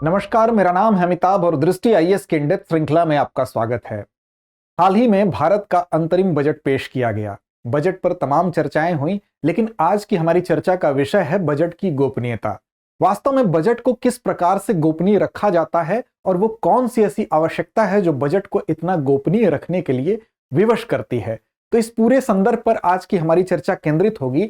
नमस्कार, मेरा नाम है अमिताभ और दृष्टि आईएएस के इन-डेप्थ श्रृंखला में आपका स्वागत है। हाल ही में भारत का अंतरिम बजट पेश किया गया। बजट पर तमाम चर्चाएं हुई, लेकिन आज की हमारी चर्चा का विषय है बजट की गोपनीयता। वास्तव में बजट को किस प्रकार से गोपनीय रखा जाता है और वो कौन सी ऐसी आवश्यकता है जो बजट को इतना गोपनीय रखने के लिए विवश करती है। तो इस पूरे संदर्भ पर आज की हमारी चर्चा केंद्रित होगी।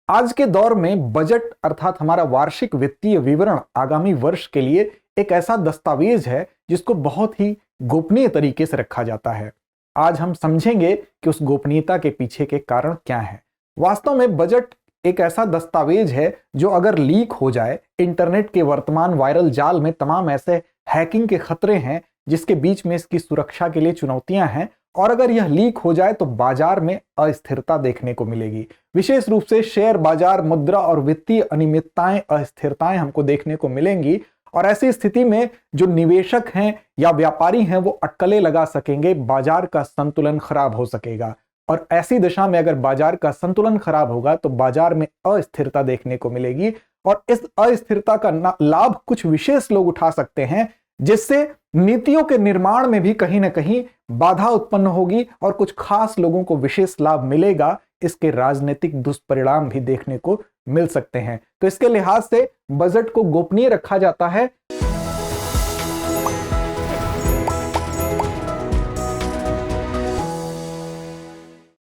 आज के दौर में बजट अर्थात हमारा वार्षिक वित्तीय विवरण आगामी वर्ष के लिए एक ऐसा दस्तावेज है जिसको बहुत ही गोपनीय तरीके से रखा जाता है। आज हम समझेंगे कि उस गोपनीयता के पीछे के कारण क्या हैं। वास्तव में बजट एक ऐसा दस्तावेज है जो अगर लीक हो जाए, इंटरनेट के वर्तमान वायरल जाल में तमाम ऐसे हैकिंग के खतरे हैं जिसके बीच में इसकी सुरक्षा के लिए चुनौतियां हैं, और अगर यह लीक हो जाए तो बाजार में अस्थिरता देखने को मिलेगी। विशेष रूप से शेयर बाजार, मुद्रा और वित्तीय अनियमितताएं, अस्थिरताएं हमको देखने को मिलेंगी, और ऐसी स्थिति में जो निवेशक हैं या व्यापारी हैं वो अटकलें लगा सकेंगे, बाजार का संतुलन खराब हो सकेगा। और ऐसी दशा में अगर बाजार का संतुलन खराब होगा तो बाजार में अस्थिरता देखने को मिलेगी, और इस अस्थिरता का लाभ कुछ विशेष लोग उठा सकते हैं, जिससे नीतियों के निर्माण में भी कहीं ना कहीं बाधा उत्पन्न होगी और कुछ खास लोगों को विशेष लाभ मिलेगा। इसके राजनीतिक दुष्परिणाम भी देखने को मिल सकते हैं। तो इसके लिहाज से बजट को गोपनीय रखा जाता है।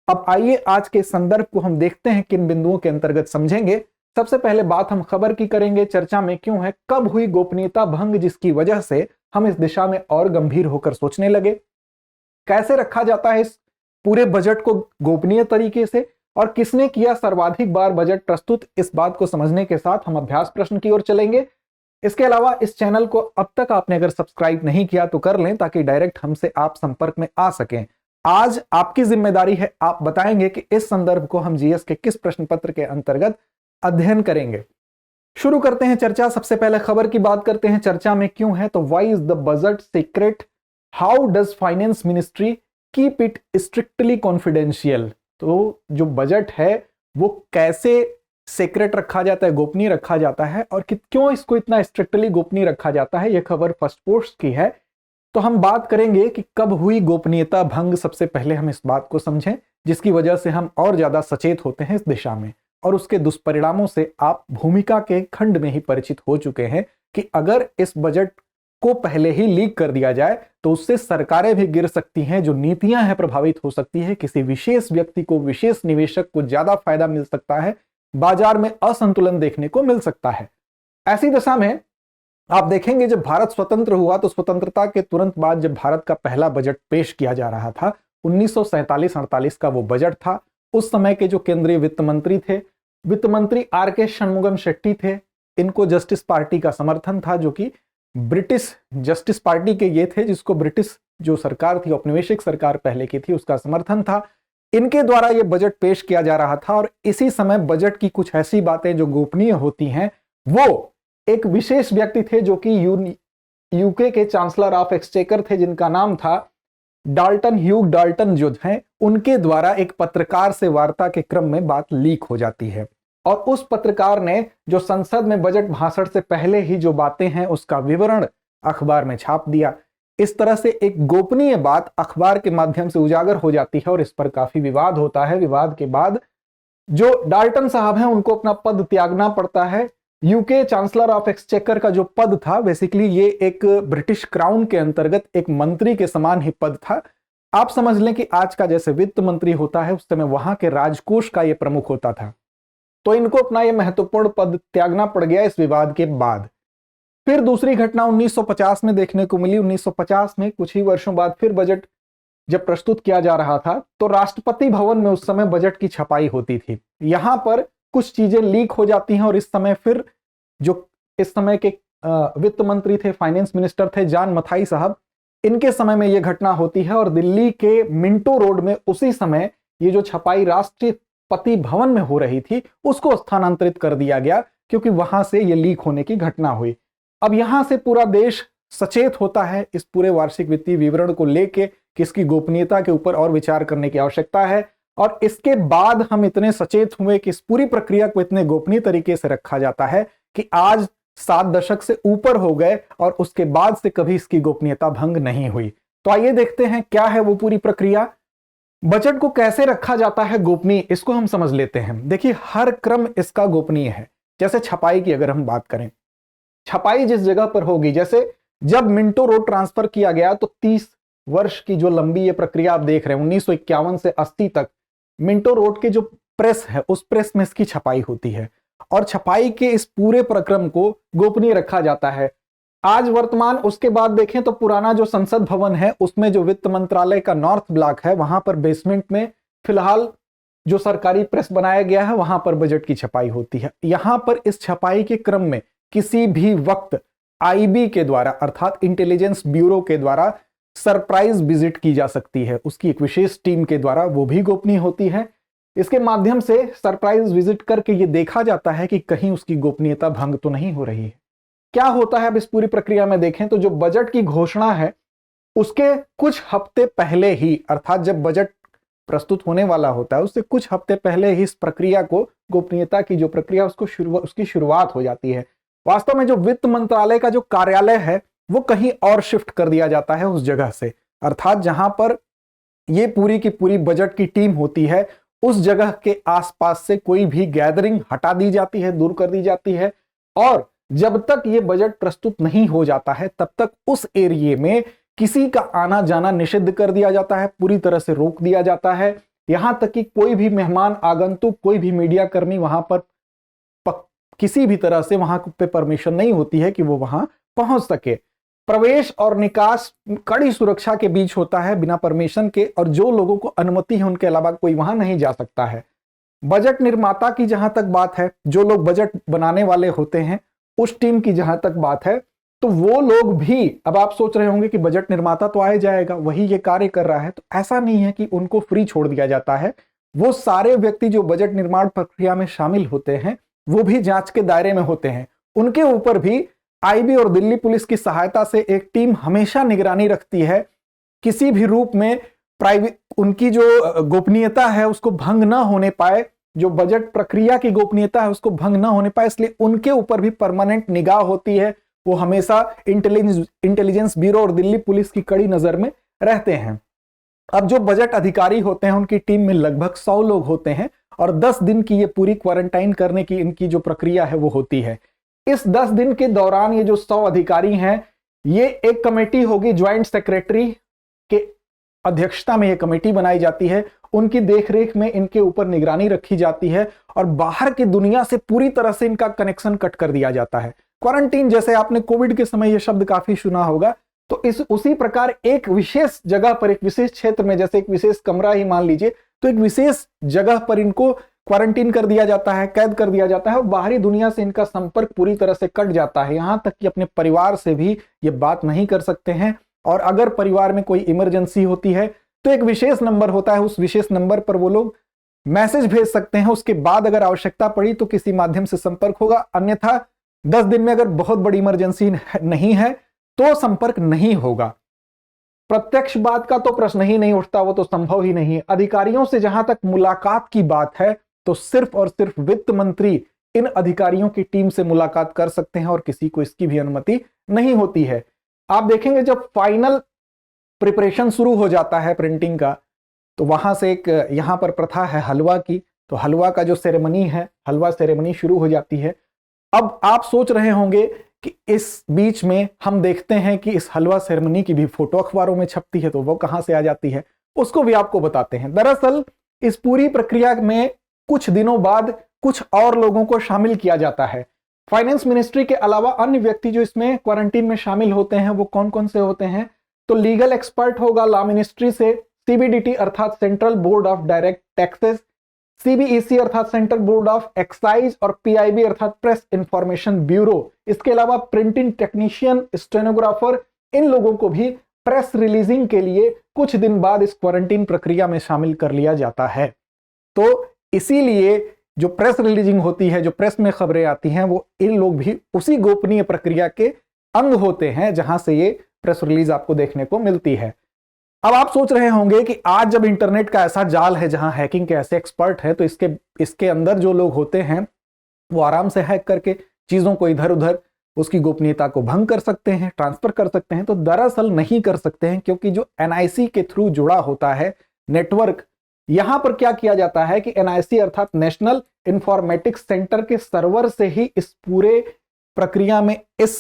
अब आइए आज के संदर्भ को हम देखते हैं, किन बिंदुओं के अंतर्गत समझेंगे। सबसे पहले बात हम खबर की करेंगे। चर्चा में क्यों है, कब हुई गोपनीयता भंग जिसकी वजह से हम इस दिशा में और गंभीर होकर सोचने लगे। कैसे रखा जाता है इस पूरे बजट को गोपनीय तरीके से, और किसने किया सर्वाधिक बार बजट प्रस्तुत, इस बात को समझने के साथ हम अभ्यास प्रश्न की ओर चलेंगे। इसके अलावा इस चैनल को अब तक आपने अगर सब्सक्राइब नहीं किया तो कर लें, ताकि डायरेक्ट हमसे आप संपर्क में आ सकें। आज आपकी जिम्मेदारी है, आप बताएंगे कि इस संदर्भ को हम जीएस के किस प्रश्न पत्र के अंतर्गत अध्ययन करेंगे। शुरू करते हैं चर्चा। सबसे पहले खबर की बात करते हैं। चर्चा में क्यों है, तो why is the budget secret, how does finance ministry keep it strictly confidential. तो जो बजट है वो कैसे सीक्रेट रखा जाता है, गोपनीय रखा जाता है, और क्यों इसको इतना स्ट्रिक्टली गोपनीय रखा जाता है। यह खबर फर्स्ट पोस्ट की है। तो हम बात करेंगे कि कब हुई गोपनीयता भंग। सबसे पहले हम इस बात को समझें जिसकी वजह से हम और ज्यादा सचेत होते हैं इस दिशा में, और उसके दुष्परिणामों से आप भूमिका के खंड में ही परिचित हो चुके हैं कि अगर इस बजट को पहले ही लीक कर दिया जाए तो उससे सरकारें भी गिर सकती हैं, जो नीतियां हैं प्रभावित हो सकती है, किसी विशेष व्यक्ति को, विशेष निवेशक को ज्यादा फायदा मिल सकता है, बाजार में असंतुलन देखने को मिल सकता है। ऐसी दशा में आप देखेंगे जब भारत स्वतंत्र हुआ तो स्वतंत्रता के तुरंत बाद जब भारत का पहला बजट पेश किया जा रहा था, 1947-48 का वो बजट था। उस समय के जो केंद्रीय वित्त मंत्री थे, वित्त मंत्री आर.के. शनमुगम शेट्टी थे। इनको जस्टिस पार्टी का समर्थन था, जो कि ब्रिटिश जस्टिस पार्टी के ये थे, जिसको ब्रिटिश जो सरकार थी, औपनिवेशिक सरकार पहले की थी, उसका समर्थन था। इनके द्वारा ये बजट पेश किया जा रहा था, और इसी समय बजट की कुछ ऐसी बातें जो गोपनीय होती हैं, वो एक विशेष व्यक्ति थे जो कि यूके के चांसलर ऑफ एक्सचेकर थे, जिनका नाम था डाल्टन, ह्यूग डाल्टन जो हैं, उनके द्वारा एक पत्रकार से वार्ता के क्रम में बात लीक हो जाती है, और उस पत्रकार ने जो संसद में बजट भाषण से पहले ही जो बातें हैं उसका विवरण अखबार में छाप दिया। इस तरह से एक गोपनीय बात अखबार के माध्यम से उजागर हो जाती है, और इस पर काफी विवाद होता है। विवाद के बाद जो डाल्टन साहब हैं उनको अपना पद त्यागना पड़ता है। यूके चांसलर ऑफ एक्सचेकर का जो पद था, बेसिकली ये एक ब्रिटिश क्राउन के अंतर्गत एक मंत्री के समान ही पद था। आप समझ लें कि आज का जैसे वित्त मंत्री होता है, उस समय वहां के राजकोष का ये प्रमुख होता था। तो इनको अपना ये महत्वपूर्ण पद त्यागना पड़ गया इस विवाद के बाद। फिर दूसरी घटना 1950 में देखने को मिली। 1950 में कुछ ही वर्षों बाद फिर बजट जब प्रस्तुत किया जा रहा था, तो राष्ट्रपति भवन में उस समय बजट की छपाई होती थी। यहां पर कुछ चीजें लीक हो जाती हैं, और इस समय फिर जो इस समय के वित्त मंत्री थे, फाइनेंस मिनिस्टर थे, जॉन मथाई साहब, इनके समय में यह घटना होती है, और दिल्ली के मिंटो रोड में उसी समय ये जो छपाई राष्ट्रपति भवन में हो रही थी उसको स्थानांतरित कर दिया गया, क्योंकि वहां से ये लीक होने की घटना हुई। अब यहां से पूरा देश सचेत होता है इस पूरे वार्षिक वित्तीय विवरण को लेके कि इसकी गोपनीयता के ऊपर और विचार करने की आवश्यकता है। और इसके बाद हम इतने सचेत हुए कि इस पूरी प्रक्रिया को इतने गोपनीय तरीके से रखा जाता है कि आज 7 दशक से ऊपर हो गए और उसके बाद से कभी इसकी गोपनीयता भंग नहीं हुई। तो आइए देखते हैं क्या है वो पूरी प्रक्रिया। बजट को कैसे रखा जाता है गोपनीय, इसको हम समझ लेते हैं। देखिए, हर क्रम इसका गोपनीय है। जैसे छपाई की अगर हम बात करें, छपाई जिस जगह पर होगी, जैसे जब मिंटो रोड ट्रांसफर किया गया तो 30 वर्ष की जो लंबी ये प्रक्रिया आप देख रहे हैं, 1951 से 80 तक मिंटो रोड के जो प्रेस है उस प्रेस में इसकी छपाई होती है और छपाई के इस पूरे प्रक्रम को गोपनीय रखा जाता है। आज वर्तमान उसके बाद देखें तो पुराना जो संसद भवन है उसमें जो वित्त मंत्रालय का नॉर्थ ब्लॉक है, वहां पर बेसमेंट में फिलहाल जो सरकारी प्रेस बनाया गया है वहां पर बजट की छपाई होती है। यहां पर इस छपाई के क्रम में किसी भी वक्त आईबी के द्वारा अर्थात इंटेलिजेंस ब्यूरो के द्वारा सरप्राइज विजिट की जा सकती है, उसकी एक विशेष टीम के द्वारा, वो भी गोपनीय होती है। इसके माध्यम से सरप्राइज विजिट करके ये देखा जाता है कि कहीं उसकी गोपनीयता भंग तो नहीं हो रही है। क्या होता है अब इस पूरी प्रक्रिया में देखें तो जो बजट की घोषणा है उसके कुछ हफ्ते पहले ही, अर्थात जब बजट प्रस्तुत होने वाला होता है उससे कुछ हफ्ते पहले ही इस प्रक्रिया को, गोपनीयता की जो प्रक्रिया उसकी शुरुआत हो जाती है। वास्तव में जो वित्त मंत्रालय का जो कार्यालय है वो कहीं और शिफ्ट कर दिया जाता है उस जगह से, अर्थात जहां पर ये पूरी की पूरी बजट की टीम होती है उस जगह के आसपास से कोई भी गैदरिंग हटा दी जाती है, दूर कर दी जाती है। और जब तक ये बजट प्रस्तुत नहीं हो जाता है तब तक उस एरिया में किसी का आना जाना निषिद्ध कर दिया जाता है, पूरी तरह से रोक दिया जाता है। यहां तक कि कोई भी मेहमान आगंतुक, कोई भी मीडिया कर्मी वहां पर किसी भी तरह से वहां पे परमिशन नहीं होती है कि वो वहां पहुंच सके। प्रवेश और निकास कड़ी सुरक्षा के बीच होता है बिना परमिशन के, और जो लोगों को अनुमति है उनके अलावा कोई वहां नहीं जा सकता है। बजट निर्माता की जहां तक बात है, जो लोग बजट बनाने वाले होते हैं उस टीम की जहां तक बात है, तो वो लोग भी, अब आप सोच रहे होंगे कि बजट निर्माता तो आ जाएगा, वही ये कार्य कर रहा है, तो ऐसा नहीं है कि उनको फ्री छोड़ दिया जाता है। वो सारे व्यक्ति जो बजट निर्माण प्रक्रिया में शामिल होते हैं वो भी जांच के दायरे में होते हैं। उनके ऊपर भी आईबी और दिल्ली पुलिस की सहायता से एक टीम हमेशा निगरानी रखती है, किसी भी रूप में प्राइवेट उनकी जो गोपनीयता है उसको भंग ना होने पाए, जो बजट प्रक्रिया की गोपनीयता है उसको भंग ना होने पाए, इसलिए उनके ऊपर भी परमानेंट निगाह होती है। वो हमेशा इंटेलिजेंस ब्यूरो और दिल्ली पुलिस की कड़ी नजर में रहते हैं। अब जो बजट अधिकारी होते हैं उनकी टीम में लगभग 100 लोग होते हैं और 10 दिन की ये पूरी क्वारंटाइन करने की इनकी जो प्रक्रिया है वो होती है। इस 10 दिन के दौरान ये जो 100 अधिकारी हैं, ये एक कमेटी होगी, ज्वाइंट सेक्रेटरी के अध्यक्षता में ये कमेटी बनाई जाती है, उनकी देखरेख में इनके ऊपर निगरानी रखी जाती है और बाहर की दुनिया से पूरी तरह से इनका कनेक्शन कट कर दिया जाता है। क्वारंटीन, जैसे आपने कोविड के समय ये शब्द काफी सुना होगा, तो इस उसी प्रकार एक विशेष जगह पर, एक विशेष क्षेत्र में, जैसे एक विशेष कमरा ही मान लीजिए, तो एक विशेष जगह पर इनको क्वारंटीन कर दिया जाता है, कैद कर दिया जाता है और बाहरी दुनिया से इनका संपर्क पूरी तरह से कट जाता है। यहां तक कि अपने परिवार से भी ये बात नहीं कर सकते हैं, और अगर परिवार में कोई इमरजेंसी होती है तो एक विशेष नंबर होता है, उस विशेष नंबर पर वो लोग मैसेज भेज सकते हैं। उसके बाद अगर आवश्यकता पड़ी तो किसी माध्यम से संपर्क होगा, अन्यथा 10 दिन में अगर बहुत बड़ी इमरजेंसी नहीं है तो संपर्क नहीं होगा। प्रत्यक्ष बात का तो प्रश्न ही नहीं उठता, वो तो संभव ही नहीं है। अधिकारियों से जहां तक मुलाकात की बात है तो सिर्फ और सिर्फ वित्त मंत्री इन अधिकारियों की टीम से मुलाकात कर सकते हैं और किसी को इसकी भी अनुमति नहीं होती है। आप देखेंगे जब फाइनल प्रिपरेशन शुरू हो जाता है प्रिंटिंग का, तो वहां से एक यहां पर प्रथा है हलवा की, तो हलवा का जो सेरेमनी है, हलवा सेरेमनी शुरू हो जाती है। अब आप सोच रहे होंगे कि इस बीच में हम देखते हैं कि इस हलवा सेरेमनी की भी फोटो अखबारों में छपती है, तो वो कहां से आ जाती है, उसको भी आपको बताते हैं। दरअसल इस पूरी प्रक्रिया में कुछ दिनों बाद कुछ और लोगों को शामिल किया जाता है। फाइनेंस मिनिस्ट्री के अलावा अन्य व्यक्ति जो इसमें क्वारंटीन में शामिल होते हैं वो कौन कौन से होते हैं, तो लीगल एक्सपर्ट होगा लॉ मिनिस्ट्री से, सीबीडीटी अर्थात central board of direct taxes, CBEC अर्थात सेंट्रल बोर्ड ऑफ एक्साइज और पीआईबी अर्थात प्रेस इंफॉर्मेशन ब्यूरो। इसके अलावा प्रिंटिंग टेक्नीशियन, स्टेनोग्राफर, इन लोगों को भी प्रेस रिलीजिंग के लिए कुछ दिन बाद इस क्वारंटीन प्रक्रिया में शामिल कर लिया जाता है। तो इसीलिए जो प्रेस रिलीजिंग होती है, जो प्रेस में खबरें आती हैं, वो इन लोग भी उसी गोपनीय प्रक्रिया के अंग होते हैं जहां से ये प्रेस रिलीज आपको देखने को मिलती है। अब आप सोच रहे होंगे कि आज जब इंटरनेट का ऐसा जाल है जहां हैकिंग के ऐसे एक्सपर्ट हैं, तो इसके अंदर जो लोग होते हैं वो आराम से हैक करके चीजों को इधर उधर उसकी गोपनीयता को भंग कर सकते हैं, ट्रांसफर कर सकते हैं, तो दरअसल नहीं कर सकते हैं, क्योंकि जो एनआईसी के थ्रू जुड़ा होता है नेटवर्क, यहां पर क्या किया जाता है कि एनआईसी अर्थात नेशनल इंफॉर्मेटिक्स सेंटर के सर्वर से ही इस पूरे प्रक्रिया में इस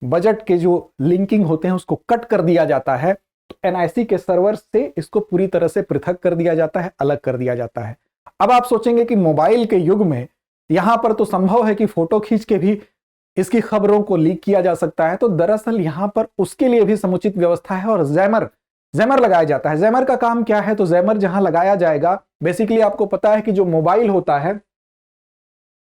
बजट के जो लिंकिंग होते हैं उसको कट कर दिया जाता है। तो एनआईसी के सर्वर से इसको पूरी तरह से पृथक कर दिया जाता है, अलग कर दिया जाता है। अब आप सोचेंगे कि मोबाइल के युग में यहां पर तो संभव है कि फोटो खींच के भी इसकी खबरों को लीक किया जा सकता है, तो दरअसल यहां पर उसके लिए भी समुचित व्यवस्था है और जैमर लगाया जाता है। जैमर का काम क्या है? तो जैमर जहां लगाया जाएगा, बेसिकली आपको पता है कि जो मोबाइल होता है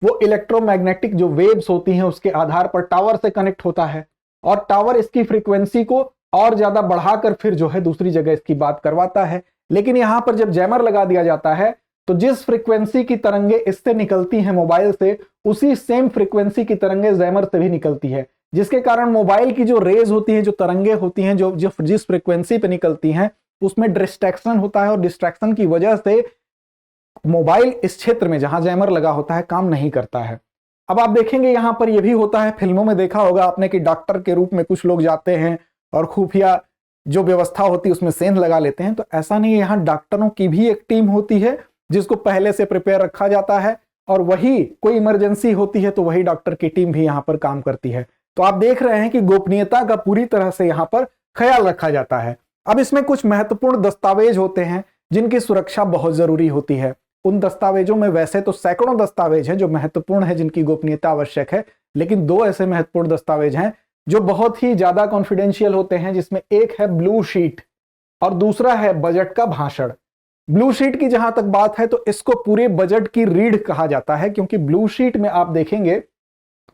वो इलेक्ट्रोमैग्नेटिक जो वेव्स होती हैं उसके आधार पर टावर से कनेक्ट होता है, और टावर इसकी फ्रीक्वेंसी को और ज्यादा बढ़ाकर फिर जो है दूसरी जगह इसकी बात करवाता है। लेकिन यहां पर जब जैमर लगा दिया जाता है तो जिस फ्रीक्वेंसी की तरंगे इससे निकलती हैं मोबाइल से, उसी सेम फ्रीक्वेंसी की तरंगे जैमर से भी निकलती है, जिसके कारण मोबाइल की जो रेज होती हैं, जो तरंगे होती हैं, जो जिस फ्रीक्वेंसी पे निकलती हैं, उसमें डिस्ट्रैक्शन होता है, और डिस्ट्रैक्शन की वजह से मोबाइल इस क्षेत्र में जहां जैमर लगा होता है काम नहीं करता है। अब आप देखेंगे यहां पर यह भी होता है, फिल्मों में देखा होगा आपने कि डॉक्टर के रूप में कुछ लोग जाते हैं और खुफिया जो व्यवस्था होती है उसमें सेंध लगा लेते हैं। तो ऐसा नहीं है, यहाँ डॉक्टरों की भी एक टीम होती है जिसको पहले से प्रिपेयर रखा जाता है, और वही कोई इमरजेंसी होती है तो वही डॉक्टर की टीम भी यहाँ पर काम करती है। तो आप देख रहे हैं कि गोपनीयता का पूरी तरह से यहाँ पर ख्याल रखा जाता है। अब इसमें कुछ महत्वपूर्ण दस्तावेज होते हैं जिनकी सुरक्षा बहुत जरूरी होती है। उन दस्तावेजों में वैसे तो सैकड़ों दस्तावेज हैं जो महत्वपूर्ण है, जिनकी गोपनीयता आवश्यक है, लेकिन दो ऐसे महत्वपूर्ण दस्तावेज हैं जो बहुत ही ज्यादा कॉन्फिडेंशियल होते हैं, जिसमें एक है ब्लू शीट और दूसरा है बजट का भाषण। ब्लू शीट की जहां तक बात है तो इसको पूरे बजट की रीढ़ कहा जाता है, क्योंकि ब्लू शीट में आप देखेंगे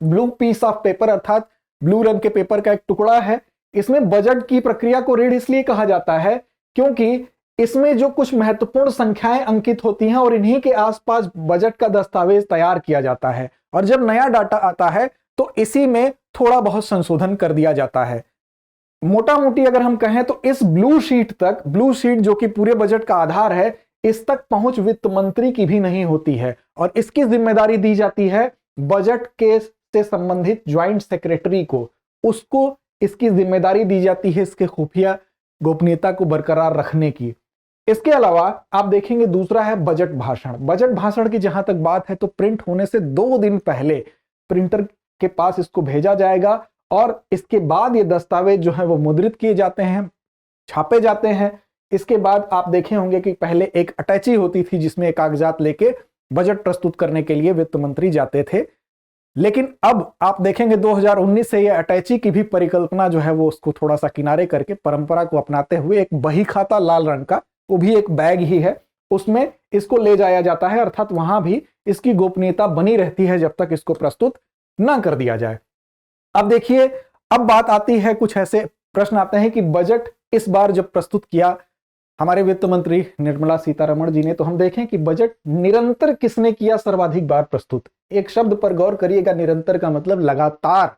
ब्लू पीस ऑफ पेपर अर्थात ब्लू रंग के पेपर का एक टुकड़ा है। इसमें बजट की प्रक्रिया को रीढ़ इसलिए कहा जाता है क्योंकि इसमें जो कुछ महत्वपूर्ण संख्याएं अंकित होती हैं और इन्हीं के आसपास बजट का दस्तावेज तैयार किया जाता है, और जब नया डाटा आता है तो इसी में थोड़ा बहुत संशोधन कर दिया जाता है। मोटा मोटी अगर हम कहें तो इस ब्लू शीट जो कि पूरे बजट का आधार है, इस तक पहुंच वित्त मंत्री की भी नहीं होती है, और इसकी जिम्मेदारी दी जाती है बजट के से संबंधित ज्वाइंट सेक्रेटरी को। उसको इसकी जिम्मेदारी दी जाती है इसके खुफिया गोपनीयता को बरकरार रखने की। इसके अलावा आप देखेंगे दूसरा है बजट भाषण। बजट भाषण की जहां तक बात है तो प्रिंट होने से 2 दिन पहले प्रिंटर के पास इसको भेजा जाएगा, और इसके बाद ये दस्तावेज जो है वो मुद्रित किए जाते हैं, छापे जाते हैं। इसके बाद आप देखे होंगे कि पहले एक अटैची होती थी जिसमें कागजात लेके बजट प्रस्तुत करने के लिए वित्त मंत्री जाते थे, लेकिन अब आप देखेंगे 2019 से ये अटैची की भी परिकल्पना जो है वो उसको थोड़ा सा किनारे करके परंपरा को अपनाते हुए एक बही खाता लाल रंग का, वो भी एक बैग ही है, उसमें इसको ले जाया जाता है, अर्थात वहां भी इसकी गोपनीयता बनी रहती है जब तक इसको प्रस्तुत ना कर दिया जाए। अब देखिए, अब बात आती है, कुछ ऐसे प्रश्न आते हैं कि बजट इस बार जब प्रस्तुत किया हमारे वित्त मंत्री निर्मला सीतारमण जी ने, तो हम देखें कि बजट निरंतर किसने किया सर्वाधिक बार प्रस्तुत। एक शब्द पर गौर करिएगा, निरंतर का मतलब लगातार,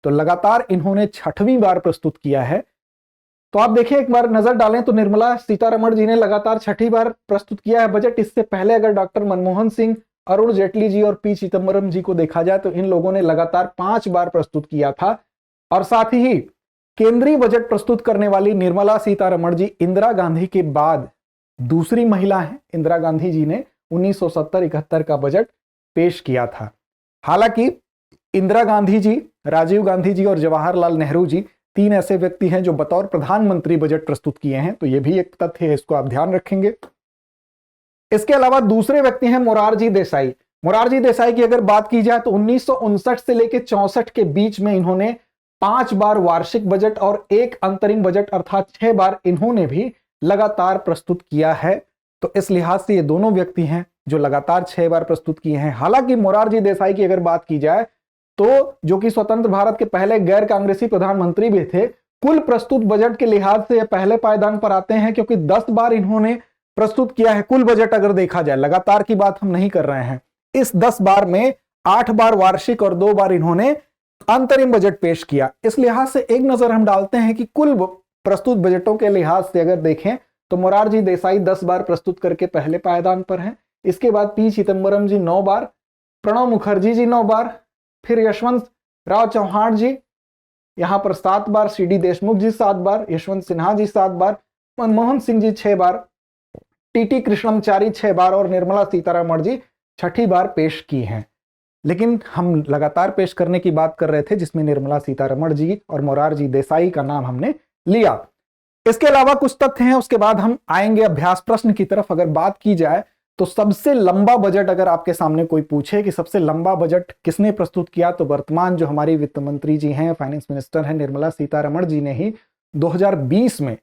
तो लगातार इन्होंने 6वीं बार प्रस्तुत किया है। तो आप देखिए, एक बार नजर डालें तो निर्मला सीतारमण जी ने लगातार 6वीं बार प्रस्तुत किया है बजट। इससे पहले अगर डॉक्टर मनमोहन सिंह, अरुण जेटली जी और पी चिदम्बरम जी को देखा जाए तो इन लोगों ने लगातार 5 बार प्रस्तुत किया था। और साथ ही केंद्रीय बजट प्रस्तुत करने वाली निर्मला सीतारमण जी इंदिरा गांधी के बाद दूसरी महिला हैं। इंदिरा गांधी जी ने 1970-71 का बजट पेश किया था। हालांकि इंदिरा गांधी जी, राजीव गांधी जी और जवाहरलाल नेहरू जी 3 ऐसे व्यक्ति हैं जो बतौर प्रधानमंत्री बजट प्रस्तुत किए हैं, तो यह भी एक तथ्य है, इसको आप ध्यान रखेंगे। इसके अलावा दूसरे व्यक्ति हैं मोरारजी देसाई। मोरारजी देसाई की अगर बात की जाए तो 1959 से लेकर 64 के बीच में इन्होंने 5 बार वार्षिक बजट और 1 अंतरिम बजट अर्थात 6 बार इन्होंने भी लगातार प्रस्तुत किया है। तो इस लिहाज से ये दोनों व्यक्ति हैं जो लगातार 6 बार प्रस्तुत किए हैं। हालांकि मोरारजी देसाई की अगर बात की जाए तो जो कि स्वतंत्र भारत के पहले गैर कांग्रेसी प्रधानमंत्री भी थे, कुल प्रस्तुत बजट के लिहाज से पहले पायदान पर आते हैं, क्योंकि 10 बार इन्होंने प्रस्तुत किया है कुल बजट। अगर देखा जाए, लगातार की बात हम नहीं कर रहे हैं, इस 10 बार में 8 बार वार्षिक और 2 बार इन्होंने अंतरिम बजट पेश किया। इस लिहाज से एक नजर हम डालते हैं कि कुल प्रस्तुत बजटों के लिहाज से अगर देखें तो मोरारजी देसाई 10 बार प्रस्तुत करके पहले पायदान पर हैं। इसके बाद पी चिदम्बरम जी 9 बार, प्रणब मुखर्जी जी 9 बार, फिर यशवंत राव चौहान जी यहां पर 7 बार, सी.डी. देशमुख जी 7 बार, यशवंत सिन्हा जी 7 बार, मनमोहन सिंह जी 6 बार, टी.टी. कृष्णमचारी 6 बार और निर्मला सीतारमण जी 6ठी बार पेश की हैं। लेकिन हम लगातार पेश करने की बात कर रहे थे जिसमें निर्मला सीतारमण जी और मोरारजी देसाई का नाम हमने लिया। इसके अलावा कुछ तथ्य हैं, उसके बाद हम आएंगे अभ्यास प्रश्न की तरफ। अगर बात की जाए तो सबसे लंबा बजट अगर आपके सामने कोई पूछे कि सबसे लंबा बजट किसने प्रस्तुत किया, तो वर्तमान जो हमारी वित्त मंत्री जी हैं, फाइनेंस मिनिस्टर हैं, निर्मला सीतारमण जी ने ही 2020 में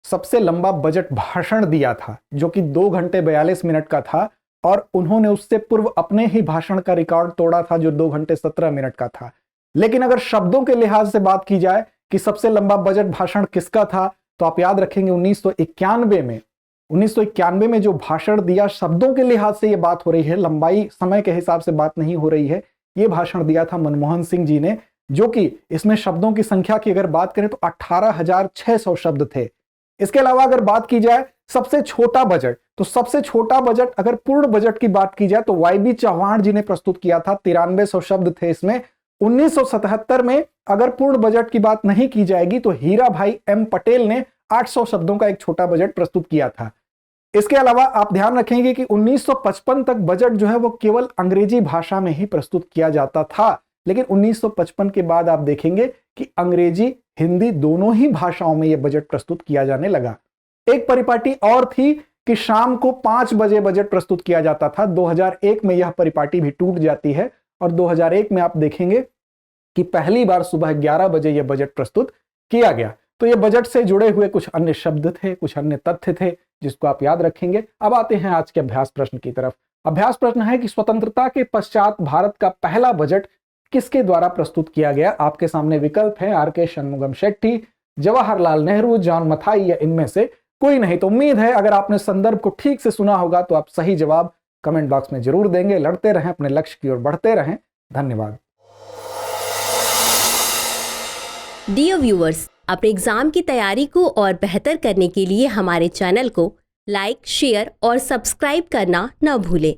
सबसे लंबा बजट भाषण दिया था, जो कि 2 घंटे 42 मिनट का था। और उन्होंने उससे पूर्व अपने ही भाषण का रिकॉर्ड तोड़ा था जो 2 घंटे 17 मिनट का था। लेकिन अगर शब्दों के लिहाज से बात की जाए कि सबसे लंबा बजट भाषण किसका था, तो आप याद रखेंगे 1991 में जो भाषण दिया, शब्दों के लिहाज से यह बात हो रही है, लंबाई समय के हिसाब से बात नहीं हो रही है, यह भाषण दिया था मनमोहन सिंह जी ने, जो कि इसमें शब्दों की संख्या की अगर बात करें तो 18,600 शब्द थे। इसके अलावा अगर बात की जाए सबसे छोटा बजट, तो सबसे छोटा बजट अगर पूर्ण बजट की बात की जाए तो वाई.बी. चौहान जी ने प्रस्तुत किया था, 9300 शब्द थे इसमें। 1977 में अगर पूर्ण बजट की बात नहीं की जाएगी तो हीरा भाई एम पटेल ने 800 शब्दों का एक छोटा बजट प्रस्तुत किया था। इसके अलावा आप ध्यान रखेंगे कि 1955 तक बजट जो है वो केवल अंग्रेजी भाषा में ही प्रस्तुत किया जाता था, लेकिन 1955 के बाद आप देखेंगे कि अंग्रेजी हिंदी दोनों ही भाषाओं में यह बजट प्रस्तुत किया जाने लगा। एक परिपाटी और थी कि शाम को 5 बजे बजट प्रस्तुत किया जाता था। 2001 में यह परिपाटी भी टूट जाती है और 2001 में आप देखेंगे कि पहली बार सुबह 11 बजे यह बजट प्रस्तुत किया गया। तो यह बजट से जुड़े हुए कुछ अन्य शब्द थे, कुछ अन्य तथ्य थे जिसको आप याद रखेंगे। अब आते हैं आज के अभ्यास प्रश्न की तरफ। अभ्यास प्रश्न है कि स्वतंत्रता के पश्चात भारत का पहला बजट किसके द्वारा प्रस्तुत किया गया। आपके सामने विकल्प है आर.के. शनमुगम शेट्टी, जवाहरलाल नेहरू, जॉन मथाई या इनमें से कोई नहीं। तो उम्मीद है अगर आपने संदर्भ को ठीक से सुना होगा तो आप सही जवाब कमेंट बॉक्स में जरूर देंगे। लड़ते रहें, अपने लक्ष्य की ओर बढ़ते रहें। धन्यवाद। डियर व्यूअर्स, अपने एग्जाम की तैयारी को और बेहतर करने के लिए हमारे चैनल को लाइक, शेयर और सब्सक्राइब करना न भूलें।